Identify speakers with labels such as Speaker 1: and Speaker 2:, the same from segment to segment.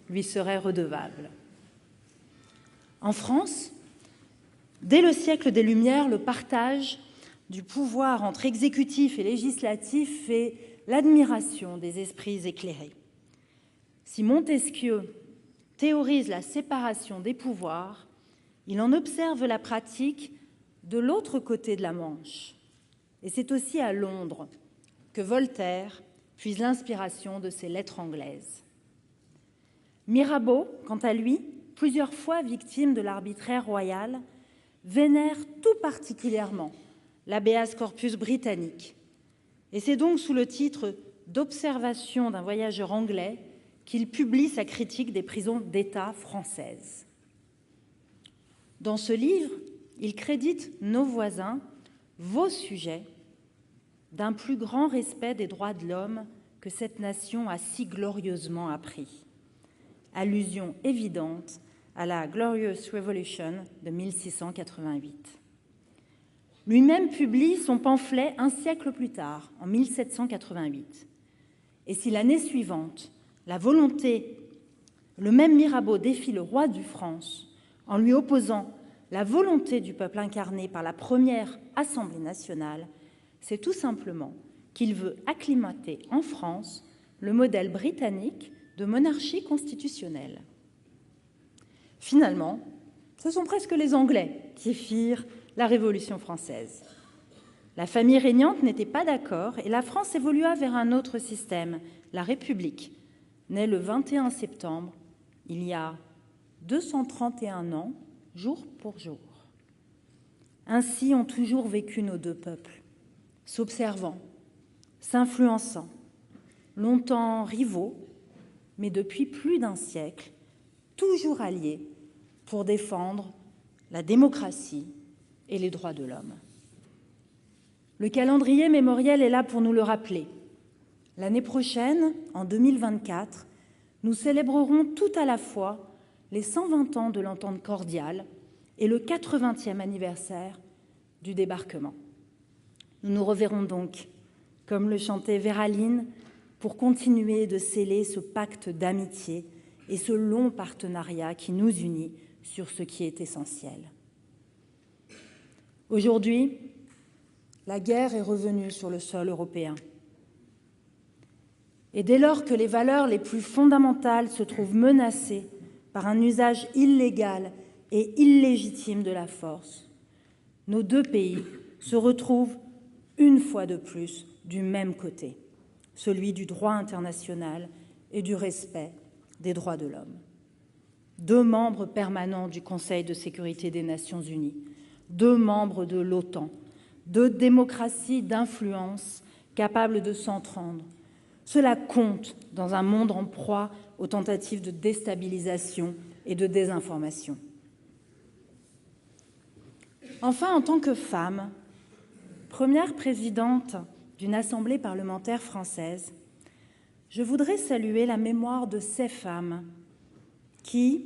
Speaker 1: lui serait redevable. En France, dès le siècle des Lumières, le partage du pouvoir entre exécutif et législatif fait l'admiration des esprits éclairés. Si Montesquieu théorise la séparation des pouvoirs, il en observe la pratique de l'autre côté de la Manche. Et c'est aussi à Londres que Voltaire puise l'inspiration de ses lettres anglaises. Mirabeau, quant à lui, plusieurs fois victime de l'arbitraire royal, vénère tout particulièrement l'habeas corpus britannique. Et c'est donc sous le titre d'Observation d'un voyageur anglais qu'il publie sa critique des prisons d'État françaises. Dans ce livre, il crédite nos voisins, vos sujets, d'un plus grand respect des droits de l'homme que cette nation a si glorieusement appris. Allusion évidente à la Glorious Revolution de 1688. Lui-même publie son pamphlet un siècle plus tard, en 1788. Et si l'année suivante, le même Mirabeau défie le roi de France en lui opposant la volonté du peuple incarnée par la première Assemblée nationale, c'est tout simplement qu'il veut acclimater en France le modèle britannique de monarchie constitutionnelle. Finalement, ce sont presque les Anglais qui firent la Révolution française. La famille régnante n'était pas d'accord et la France évolua vers un autre système, la République, née le 21 septembre, il y a 231 ans, jour pour jour. Ainsi ont toujours vécu nos deux peuples, s'observant, s'influençant, longtemps rivaux, mais depuis plus d'un siècle, toujours alliés pour défendre la démocratie et les droits de l'homme. Le calendrier mémoriel est là pour nous le rappeler. L'année prochaine, en 2024, nous célébrerons tout à la fois les 120 ans de l'entente cordiale et le 80e anniversaire du débarquement. Nous nous reverrons donc, comme le chantait Véraline, pour continuer de sceller ce pacte d'amitié et ce long partenariat qui nous unit sur ce qui est essentiel. Aujourd'hui, la guerre est revenue sur le sol européen. Et dès lors que les valeurs les plus fondamentales se trouvent menacées par un usage illégal et illégitime de la force, nos deux pays se retrouvent une fois de plus du même côté, celui du droit international et du respect des droits de l'homme. Deux membres permanents du Conseil de sécurité des Nations Unies, deux membres de l'OTAN, deux démocraties d'influence capables de s'entendre. Cela compte dans un monde en proie aux tentatives de déstabilisation et de désinformation. Enfin, en tant que femme, première présidente d'une assemblée parlementaire française, je voudrais saluer la mémoire de ces femmes qui,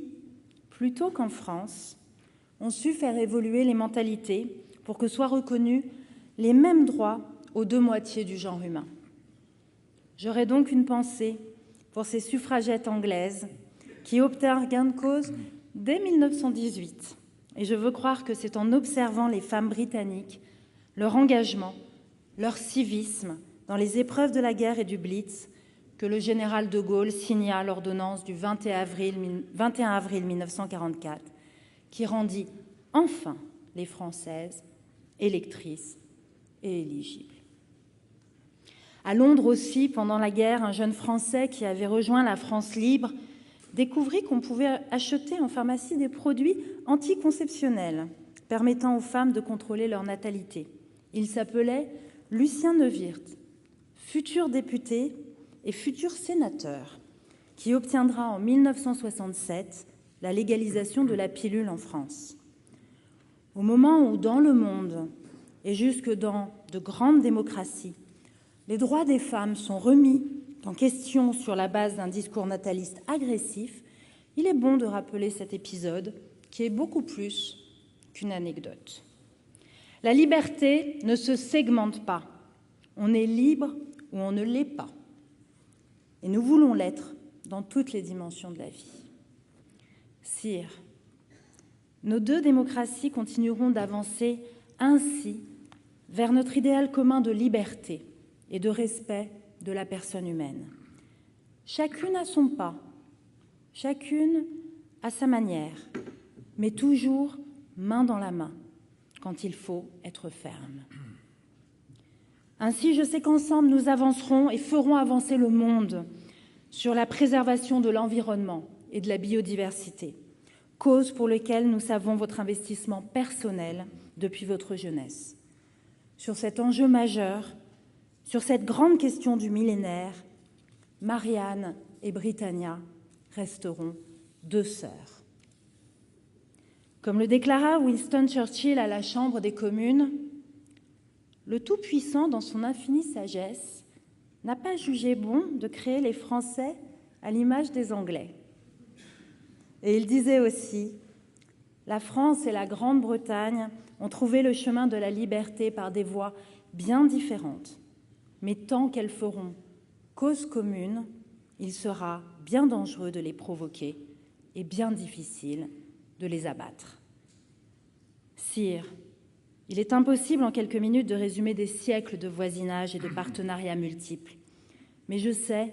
Speaker 1: plutôt qu'en France, ont su faire évoluer les mentalités pour que soient reconnus les mêmes droits aux deux moitiés du genre humain. J'aurais donc une pensée pour ces suffragettes anglaises qui obtinrent gain de cause dès 1918. Et je veux croire que c'est en observant les femmes britanniques, leur engagement, leur civisme dans les épreuves de la guerre et du Blitz, que le général de Gaulle signa l'ordonnance du 21 avril 1944, qui rendit enfin les Françaises électrices et éligibles. À Londres aussi, pendant la guerre, un jeune Français qui avait rejoint la France libre découvrit qu'on pouvait acheter en pharmacie des produits anticonceptionnels permettant aux femmes de contrôler leur natalité. Il s'appelait Lucien Neuwirth, futur député et futur sénateur, qui obtiendra en 1967 la légalisation de la pilule en France. Au moment où, dans le monde, et jusque dans de grandes démocraties, les droits des femmes sont remis en question sur la base d'un discours nataliste agressif, il est bon de rappeler cet épisode qui est beaucoup plus qu'une anecdote. La liberté ne se segmente pas. On est libre ou on ne l'est pas. Et nous voulons l'être dans toutes les dimensions de la vie. Sire, nos deux démocraties continueront d'avancer ainsi vers notre idéal commun de liberté et de respect de la personne humaine. Chacune à son pas, chacune à sa manière, mais toujours main dans la main quand il faut être ferme. Ainsi, je sais qu'ensemble, nous avancerons et ferons avancer le monde sur la préservation de l'environnement et de la biodiversité, cause pour laquelle nous savons votre investissement personnel depuis votre jeunesse. Sur cet enjeu majeur, sur cette grande question du millénaire, Marianne et Britannia resteront deux sœurs. Comme le déclara Winston Churchill à la Chambre des communes, le Tout-Puissant, dans son infinie sagesse, n'a pas jugé bon de créer les Français à l'image des Anglais. Et il disait aussi, la France et la Grande-Bretagne ont trouvé le chemin de la liberté par des voies bien différentes. Mais tant qu'elles feront cause commune, il sera bien dangereux de les provoquer et bien difficile de les abattre. Sire, il est impossible en quelques minutes de résumer des siècles de voisinage et de partenariats multiples. Mais je sais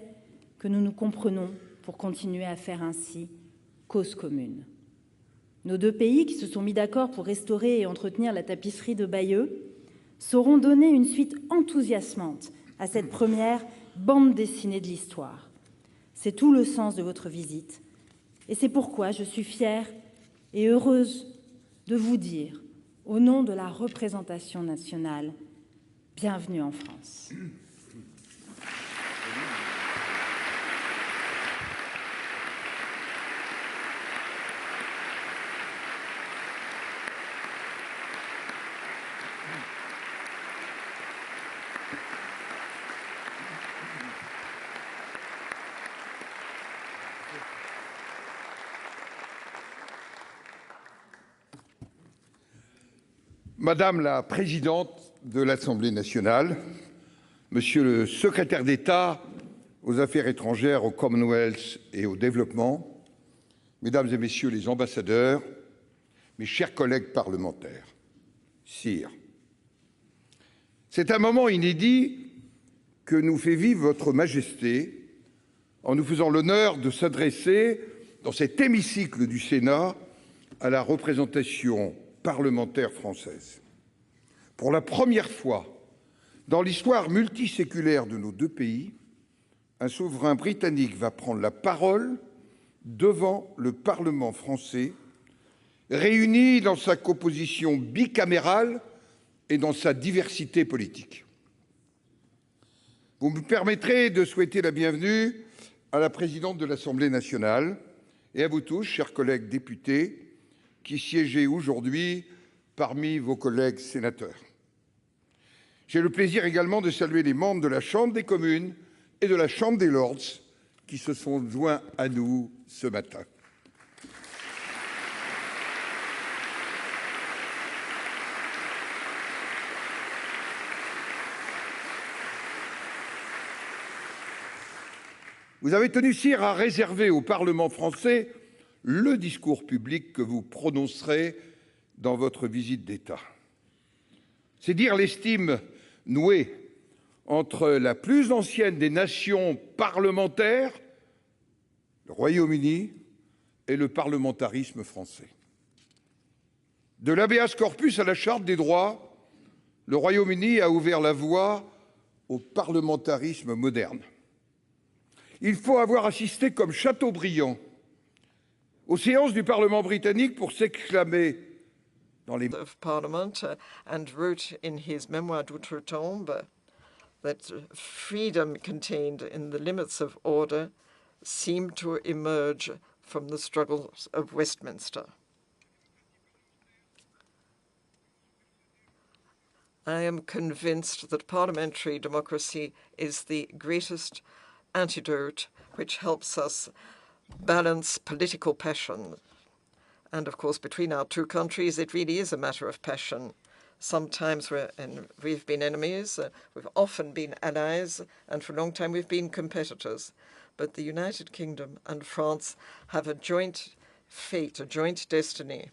Speaker 1: que nous nous comprenons pour continuer à faire ainsi cause commune. Nos deux pays, qui se sont mis d'accord pour restaurer et entretenir la tapisserie de Bayeux, sauront donner une suite enthousiasmante à cette première bande dessinée de l'histoire. C'est tout le sens de votre visite. Et c'est pourquoi je suis fière et heureuse de vous dire, au nom de la représentation nationale, bienvenue en France.
Speaker 2: Madame la présidente de l'Assemblée nationale, monsieur le secrétaire d'État aux Affaires étrangères, au Commonwealth et au développement, mesdames et messieurs les ambassadeurs, mes chers collègues parlementaires, sire, c'est un moment inédit que nous fait vivre votre Majesté en nous faisant l'honneur de s'adresser dans cet hémicycle du Sénat à la représentation parlementaire française. Pour la première fois dans l'histoire multiséculaire de nos deux pays, un souverain britannique va prendre la parole devant le Parlement français, réuni dans sa composition bicamérale et dans sa diversité politique. Vous me permettrez de souhaiter la bienvenue à la présidente de l'Assemblée nationale et à vous tous, chers collègues députés, qui siégez aujourd'hui parmi vos collègues sénateurs. J'ai le plaisir également de saluer les membres de la Chambre des communes et de la Chambre des Lords qui se sont joints à nous ce matin. Vous avez tenu, sire, à réserver au Parlement français le discours public que vous prononcerez dans votre visite d'État. C'est dire l'estime nouée entre la plus ancienne des nations parlementaires, le Royaume-Uni, et le parlementarisme français. De l'habeas corpus à la Charte des droits, le Royaume-Uni a ouvert la voie au parlementarisme moderne. Il faut avoir assisté comme Chateaubriand aux séances du Parlement britannique pour s'exclamer dans les
Speaker 3: of Parliament and wrote in his Memoir d'Outre-Tombe that freedom contained in the limits of order seemed to emerge from the struggles of Westminster. I am convinced that parliamentary democracy is the greatest antidote which helps us balance political passion. And of course, between our two countries, it really is a matter of passion. Sometimes we've been enemies, we've often been allies, and for a long time we've been competitors. but the United Kingdom and France have a joint fate, a joint destiny.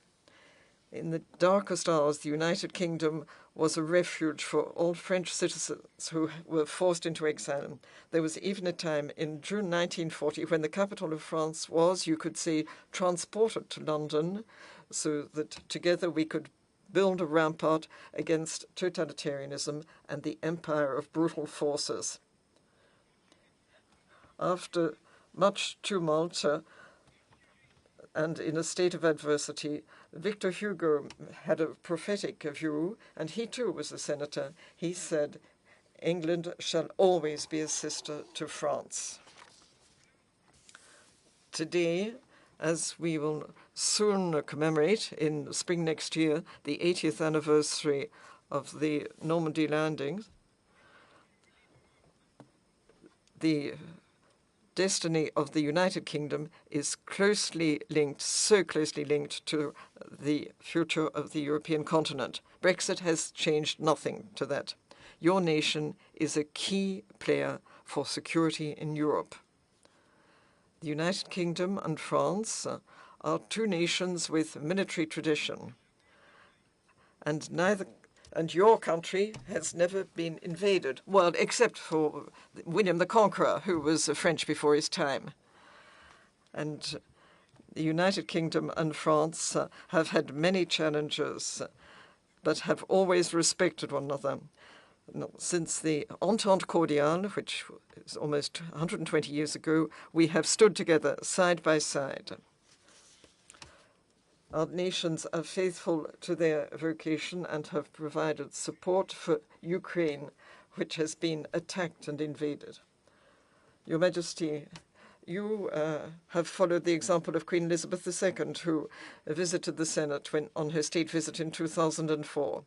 Speaker 3: In the darkest hours, the United Kingdom was a refuge for all French citizens who were forced into exile. There was even a time in June 1940 when the capital of France was, you could say, transported to London so that together we could build a rampart against totalitarianism and the empire of brutal forces. After much tumult and in a state of adversity, Victor Hugo had a prophetic view, and he too was a senator. He said, "England shall always be a sister to France." Today, as we will soon commemorate in spring next year the 80th anniversary of the Normandy landings, the destiny of the United Kingdom is closely linked, so closely linked to the future of the European continent. Brexit has changed nothing to that. Your nation is a key player for security in Europe. The United Kingdom and France are two nations with military tradition, and your country has never been invaded, well, except for William the Conqueror, who was French before his time. And the United Kingdom and France have had many challenges, but have always respected one another. Since the Entente Cordiale, which is almost 120 years ago, we have stood together side by side. Our nations are faithful to their vocation and have provided support for Ukraine, which has been attacked and invaded. Your Majesty, you have followed the example of Queen Elizabeth II, who visited the Senate on her state visit in 2004.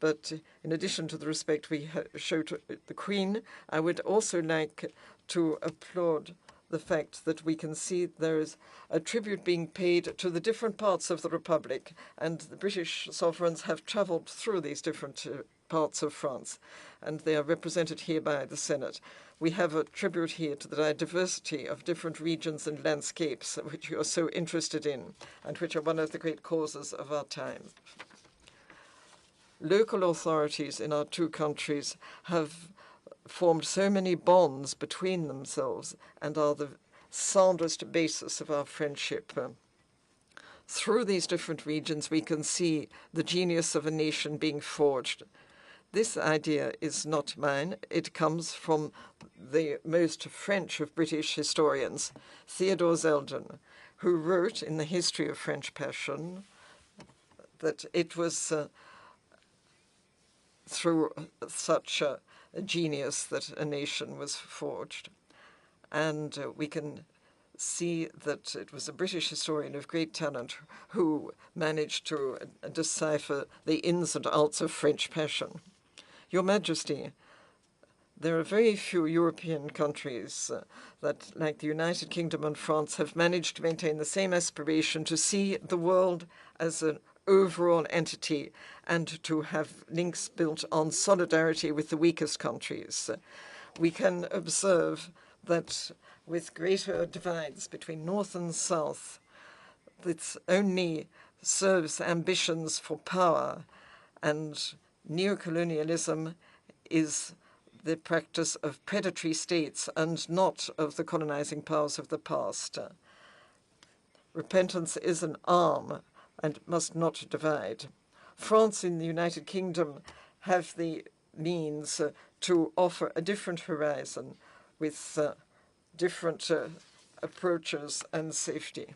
Speaker 3: But in addition to the respect we show to the Queen, I would also like to applaud the fact that we can see there is a tribute being paid to the different parts of the Republic, and the British sovereigns have travelled through these different parts of France, and they are represented here by the Senate. We have a tribute here to the diversity of different regions and landscapes which you are so interested in, and which are one of the great causes of our time. Local authorities in our two countries have formed so many bonds between themselves and are the soundest basis of our friendship. Through these different regions, we can see the genius of a nation being forged. This idea is not mine. It comes from the most French of British historians, Theodore Zeldin, who wrote in the History of French Passion that it was through such a genius that a nation was forged. And we can see that it was a British historian of great talent who managed to decipher the ins and outs of French passion. Your Majesty, there are very few European countries that, like the United Kingdom and France, have managed to maintain the same aspiration to see the world as an overall entity and to have links built on solidarity with the weakest countries. We can observe that with greater divides between North and South, this only serves ambitions for power, and neocolonialism is the practice of predatory states and not of the colonizing powers of the past. Repentance is an arm and must not divide. France and the United Kingdom have the means to offer a different horizon with different approaches and safety.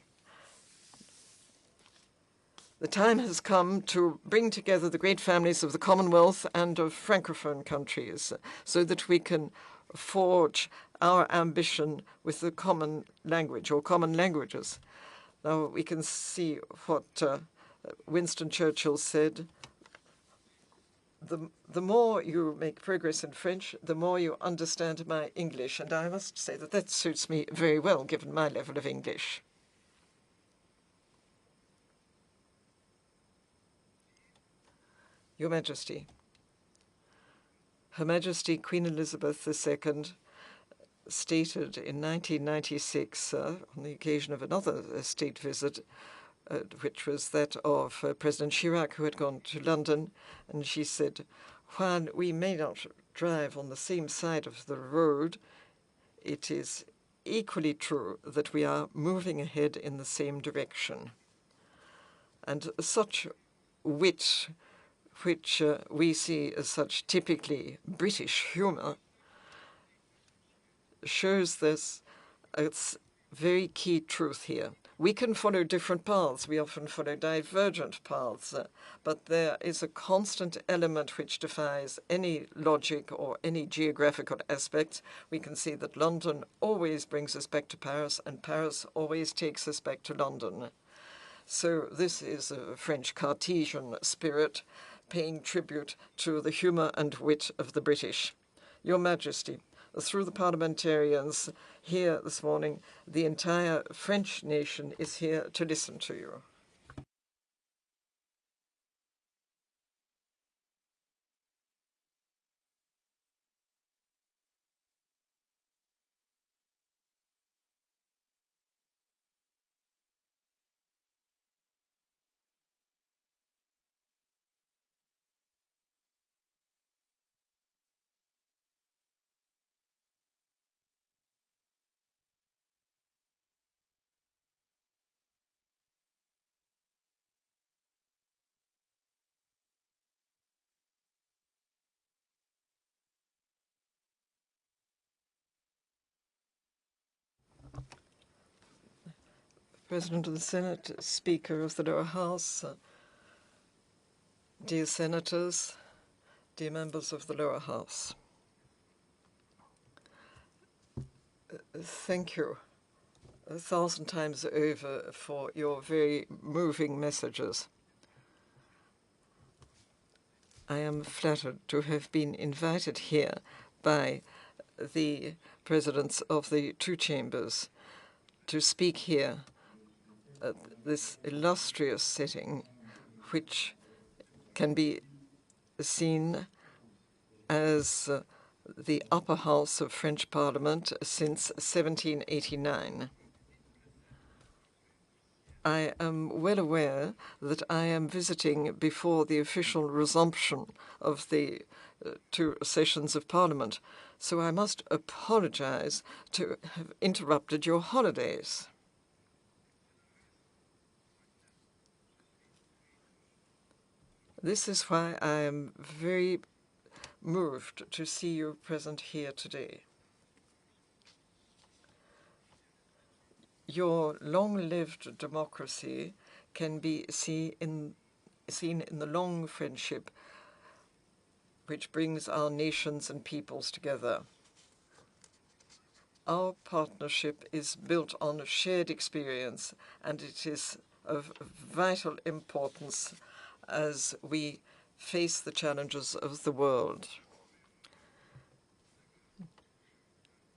Speaker 3: The time has come to bring together the great families of the Commonwealth and of Francophone countries so that we can forge our ambition with the common language or common languages. Now we can see what Winston Churchill said. The more you make progress in French, the more you understand my English. And I must say that that suits me very well, given my level of English. Your Majesty, Her Majesty Queen Elizabeth II stated in 1996 on the occasion of another state visit, which was that of President Chirac, who had gone to London, and she said, "While we may not drive on the same side of the road, it is equally true that we are moving ahead in the same direction." And such wit, which we see as such typically British humour, shows this it's very key truth here. We can follow different paths. We often follow divergent paths, but there is a constant element which defies any logic or any geographical aspects. We can see that London always brings us back to Paris, and Paris always takes us back to London. So this is a French Cartesian spirit paying tribute to the humour and wit of the British. Your Majesty, through the parliamentarians here this morning, the entire French nation is here to listen to you. President of the Senate, Speaker of the Lower House, dear Senators, dear members of the Lower House, thank you 1,000 times over for your very moving messages. I am flattered to have been invited here by the presidents of the two chambers to speak here at this illustrious setting, which can be seen as the upper house of French Parliament since 1789. I am well aware that I am visiting before the official resumption of the two sessions of Parliament, so I must apologize to have interrupted your holidays. This is why I am very moved to see you present here today. Your long-lived democracy can be seen in the long friendship which brings our nations and peoples together. Our partnership is built on a shared experience, and it is of vital importance as we face the challenges of the world.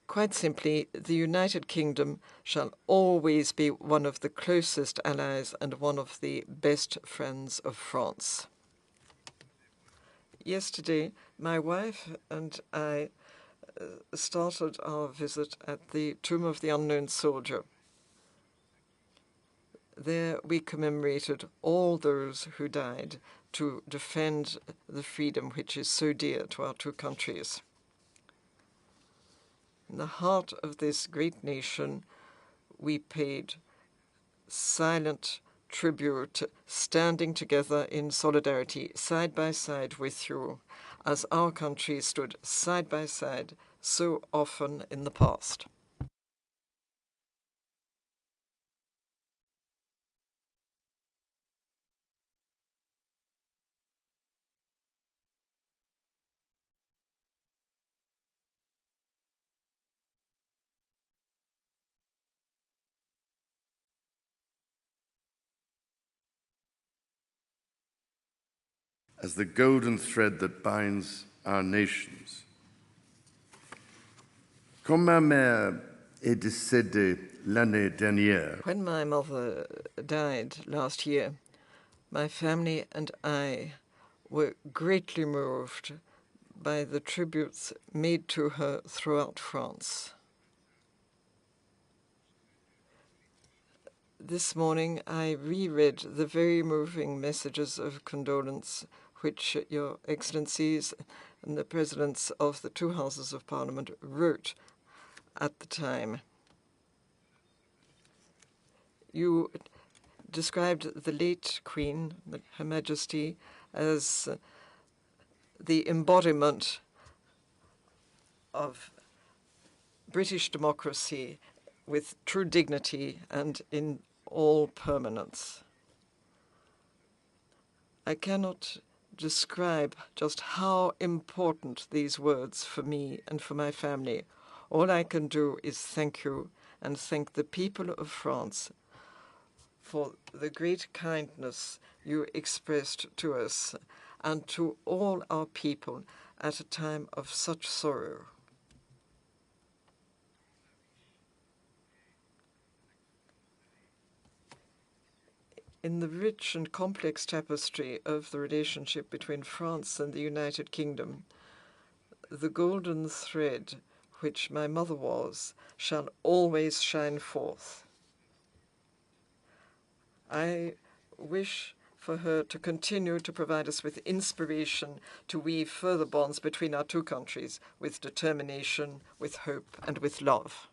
Speaker 3: Quite simply, the United Kingdom shall always be one of the closest allies and one of the best friends of France. Yesterday, my wife and I started our visit at the Tomb of the Unknown Soldier. There we commemorated all those who died to defend the freedom which is so dear to our two countries. In the heart of this great nation, we paid silent tribute, standing together in solidarity, side by side with you, as our country stood side by side so often in the past.
Speaker 4: As the golden thread that binds our nations. Quand ma mère est décédée l'année dernière,
Speaker 3: When my mother died last year, my family and I were greatly moved by the tributes made to her throughout France. This morning I reread the very moving messages of condolence which Your Excellencies and the Presidents of the two Houses of Parliament wrote at the time. You described the late Queen, Her Majesty, as the embodiment of British democracy with true dignity and in all permanence. I cannot describe just how important these words for me and for my family. All I can do is thank you and thank the people of France for the great kindness you expressed to us and to all our people at a time of such sorrow. In the rich and complex tapestry of the relationship between France and the United Kingdom, the golden thread which my mother was shall always shine forth. I wish for her to continue to provide us with inspiration to weave further bonds between our two countries with determination, with hope, and with love.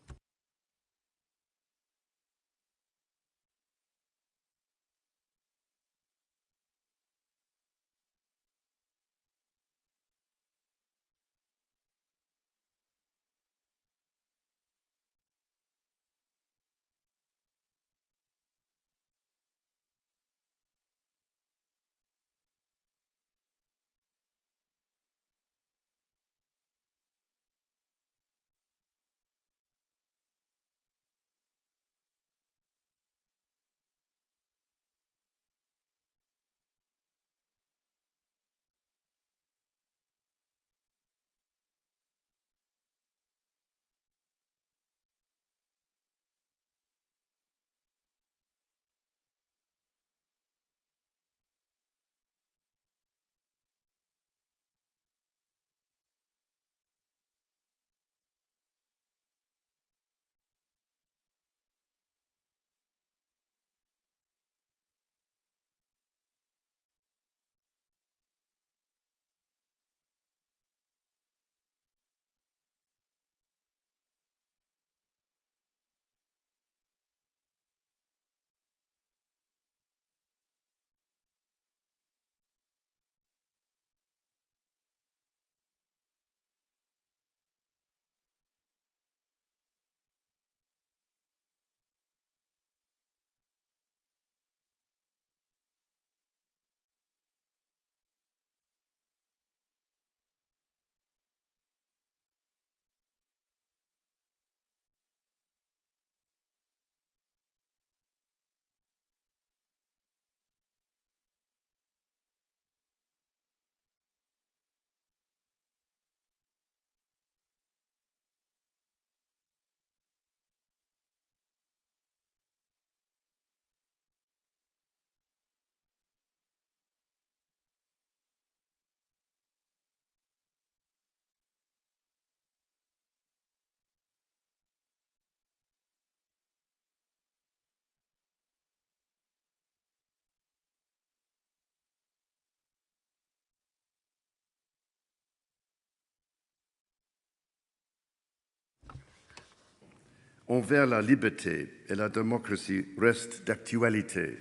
Speaker 4: Envers la liberté et la démocratie reste d'actualité.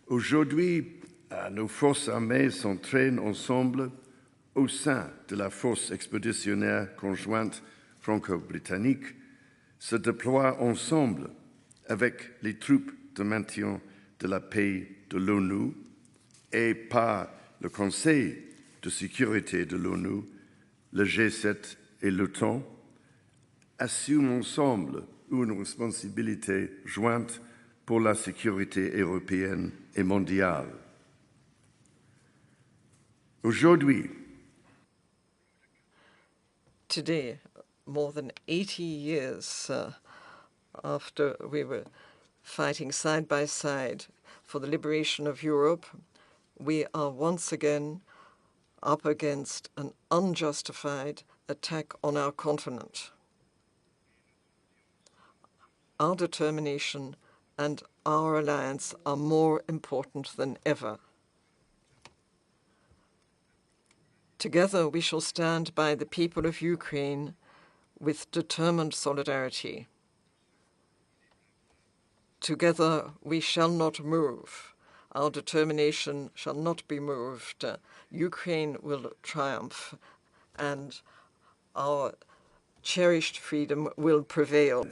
Speaker 4: Aujourd'hui, nos forces armées s'entraînent ensemble au sein de la force expéditionnaire conjointe franco-britannique, se déploient ensemble avec les troupes de maintien de la paix de l'ONU et par le Conseil de sécurité de l'ONU, le G7 et l'OTAN, assument ensemble une responsabilité jointe pour la sécurité européenne et mondiale. Aujourd'hui,
Speaker 3: Today, more than 80 years after we were fighting side by side for the liberation of Europe, we are once again up against an unjustified attack on our continent. Our determination and our alliance are more important than ever. Together we shall stand by the people of Ukraine with determined solidarity. Together we shall not move. Our determination shall not be moved. Ukraine will triumph, and our cherished freedom will prevail.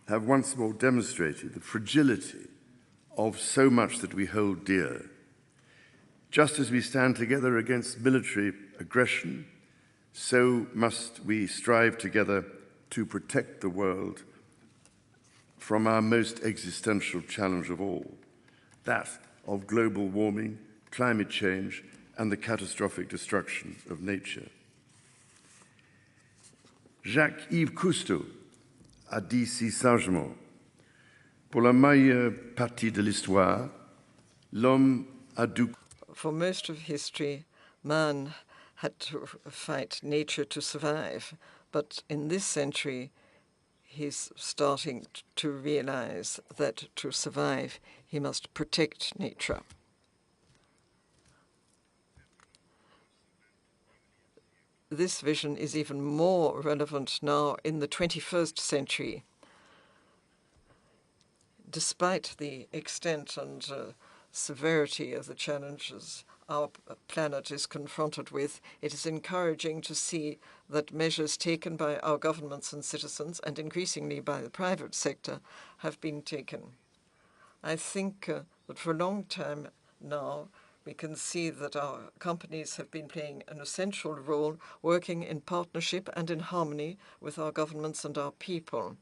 Speaker 4: Have once more demonstrated the fragility of so much that we hold dear. Just as we stand together against military aggression, so must we strive together to protect the world from our most existential challenge of all, that of global warming, climate change, and the catastrophic destruction of nature. Jacques-Yves Cousteau a dit si sagement, pour la majeure partie de l'histoire, l'homme a dû.
Speaker 3: For most of history, man had to fight nature to survive, but in this century, he's starting to realize that to survive, he must protect nature. This vision is even more relevant now in the 21st century. Despite the extent and severity of the challenges our planet is confronted with, it is encouraging to see that measures taken by our governments and citizens, and increasingly by the private sector, have been taken. I think that for a long time now, we can see that our companies have been playing an essential role, working in partnership and in harmony with our governments and our people.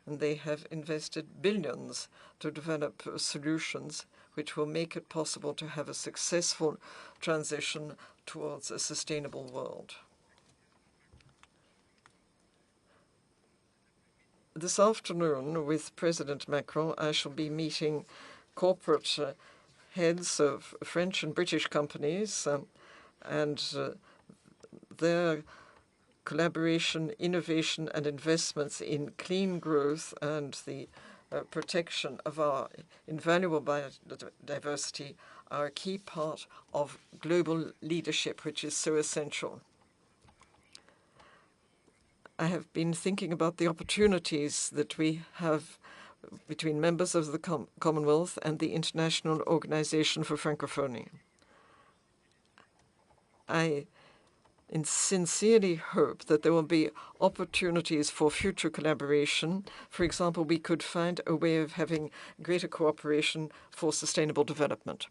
Speaker 3: And they have invested billions to develop solutions which will make it possible to have a successful transition towards a sustainable world. This afternoon, with President Macron, I shall be meeting corporate heads of French and British companies and their collaboration, innovation, and investments in clean growth and the protection of our invaluable biodiversity are a key part of global leadership, which is so essential. I have been thinking about the opportunities that we have between members of the Commonwealth and the International Organization for Francophonie. I sincerely hope that there will be opportunities for future collaboration. For example, we could find a way of having greater cooperation for sustainable development.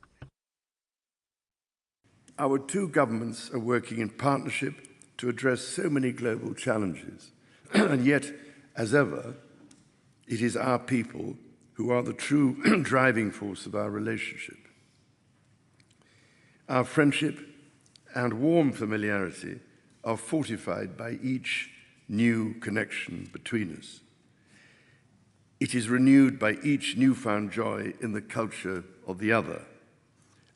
Speaker 4: Our two governments are working in partnership to address so many global challenges. And yet, as ever, it is our people who are the true driving force of our relationship. Our friendship and warm familiarity are fortified by each new connection between us. It is renewed by each newfound joy in the culture of the other,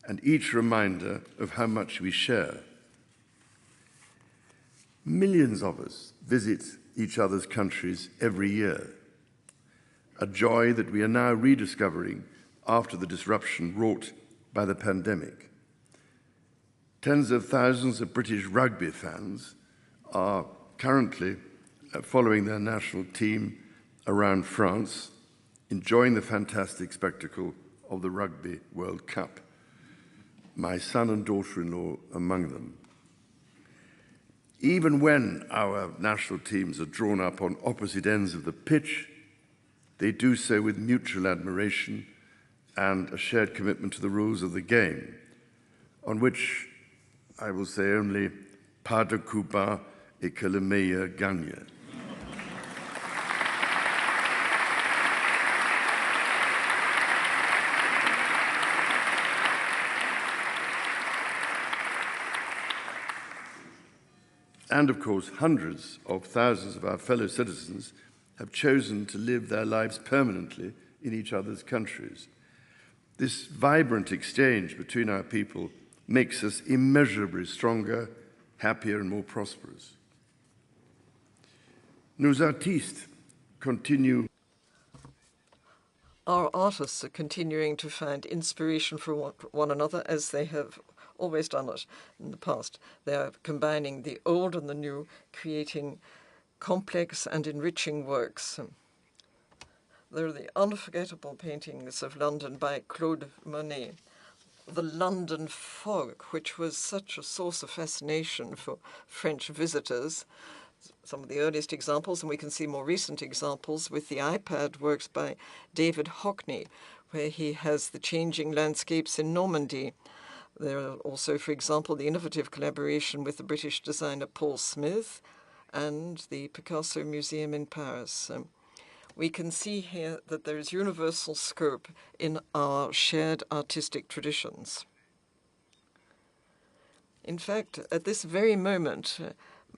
Speaker 4: and each reminder of how much we share. Millions of us visit each other's countries every year, a joy that we are now rediscovering after the disruption wrought by the pandemic. Tens of thousands of British rugby fans are currently following their national team around France, enjoying the fantastic spectacle of the Rugby World Cup. My son and daughter-in-law among them. Even when our national teams are drawn up on opposite ends of the pitch, they do so with mutual admiration and a shared commitment to the rules of the game, on which I will say only pas de coup bas et que le meilleur gagne. And of course, hundreds of thousands of our fellow citizens have chosen to live their lives permanently in each other's countries. This vibrant exchange between our people makes us immeasurably stronger, happier, and more prosperous. Nos artistes continuent.
Speaker 3: Our artists are continuing to find inspiration for one another, as they have always done it in the past. They are combining the old and the new, creating complex and enriching works. There are the unforgettable paintings of London by Claude Monet. The London fog, which was such a source of fascination for French visitors. Some of the earliest examples, and we can see more recent examples with the iPad works by David Hockney, where he has the changing landscapes in Normandy. There are also, for example, the innovative collaboration with the British designer Paul Smith and the Picasso Museum in Paris. We can see here that there is universal scope in our shared artistic traditions. In fact, at this very moment,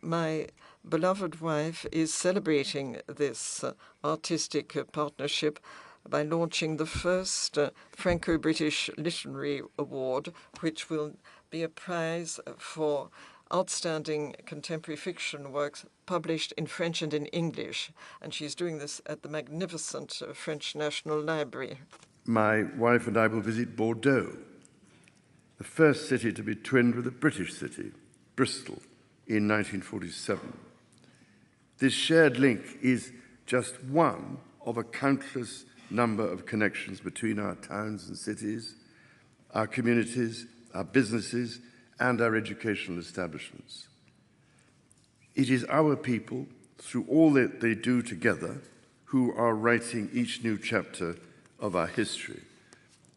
Speaker 3: my beloved wife is celebrating this artistic partnership by launching the first Franco-British Literary Award, which will be a prize for outstanding contemporary fiction works published in French and in English. And she's doing this at the magnificent French National Library.
Speaker 4: My wife and I will visit Bordeaux, the first city to be twinned with a British city, Bristol, in 1947. This shared link is just one of a countless number of connections between our towns and cities, our communities, our businesses, and our educational establishments. It is our people, through all that they do together, who are writing each new chapter of our history,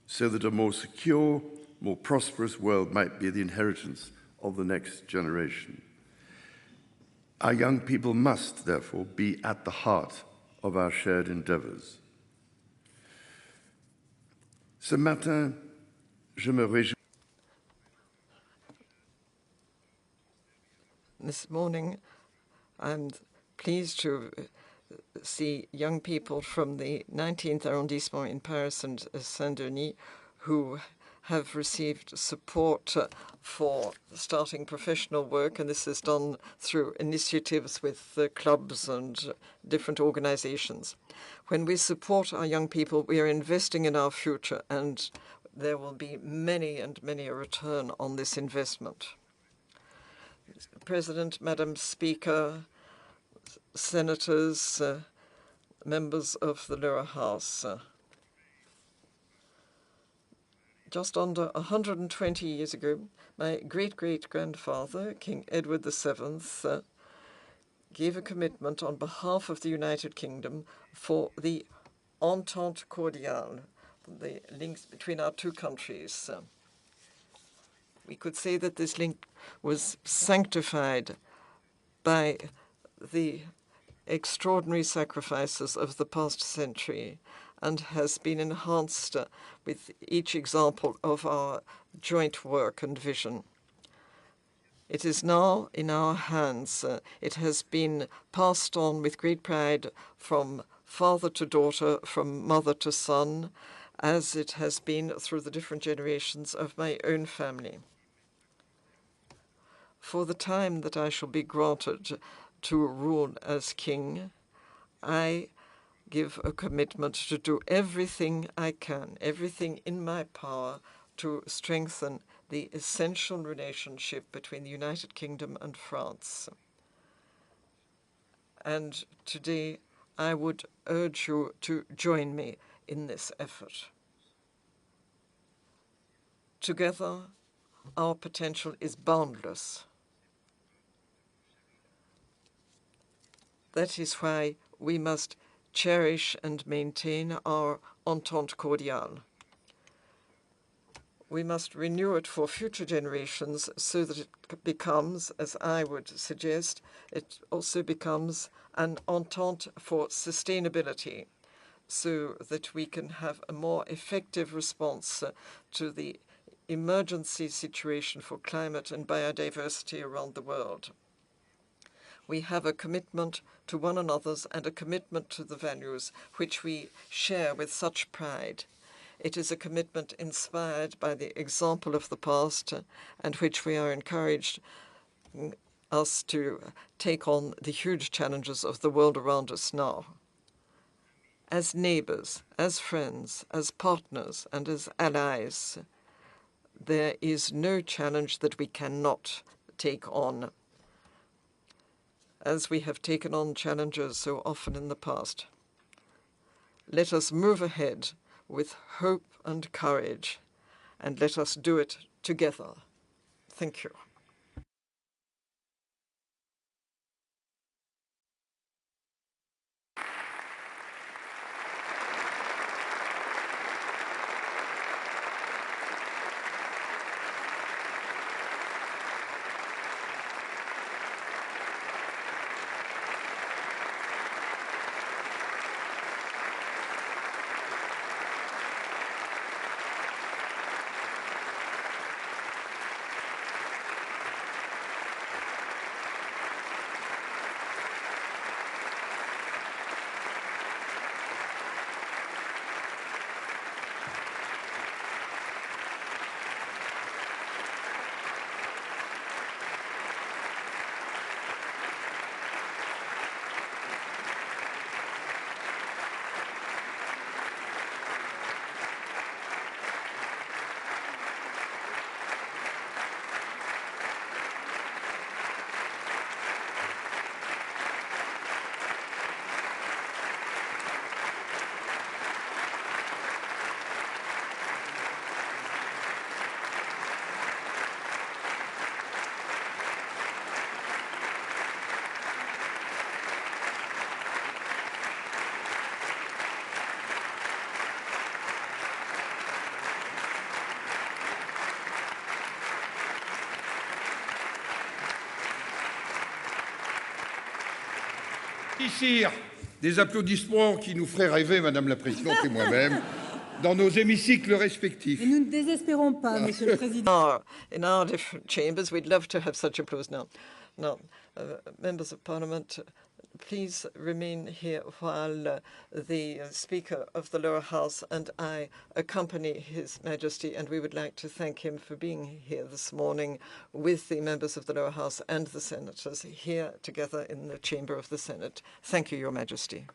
Speaker 4: so that a more secure, more prosperous world might be the inheritance of the next generation. Our young people must, therefore, be at the heart of our shared endeavors. Ce matin, je me réjouis.
Speaker 3: This morning, I'm pleased to see young people from the 19th arrondissement in Paris and Saint-Denis who have received support for starting professional work, and this is done through initiatives with clubs and different organizations. When we support our young people, we are investing in our future, and there will be many and many a return on this investment. President, Madam Speaker, senators, members of the lower house. Just under 120 years ago, my great-great-grandfather, King Edward VII, gave a commitment on behalf of the United Kingdom for the Entente Cordiale, the links between our two countries. We could say that this link was sanctified by the extraordinary sacrifices of the past century and has been enhanced with each example of our joint work and vision. It is now in our hands. It has been passed on with great pride from father to daughter, from mother to son, as it has been through the different generations of my own family. For the time that I shall be granted to rule as king, I give a commitment to do everything I can, everything in my power, to strengthen the essential relationship between the United Kingdom and France. And today, I would urge you to join me in this effort. Together, our potential is boundless. That is why we must cherish and maintain our Entente Cordiale. We must renew it for future generations so that it becomes, as I would suggest, it also becomes an entente for sustainability, so that we can have a more effective response to the emergency situation for climate and biodiversity around the world. We have a commitment to one another's and a commitment to the values which we share with such pride. It is a commitment inspired by the example of the past and which we are encouraged us to take on the huge challenges of the world around us now. as neighbors, as friends, as partners, and as allies. There is no challenge that we cannot take on, as we have taken on challenges so often in the past. Let us move ahead with hope and courage, and let us do it together. Thank you.
Speaker 2: Sire, des applaudissements qui nous feraient rêver, Madame la Présidente et moi-même, dans nos hémicycles respectifs.
Speaker 1: Et nous ne désespérons pas, Monsieur le Président.
Speaker 3: In our different chambers, we'd love to have such applause now. Now, members of Parliament, please remain here while the Speaker of the Lower House and I accompany His Majesty, and we would like to thank him for being here this morning with the members of the Lower House and the senators here together in the chamber of the Senate. Thank you, Your Majesty.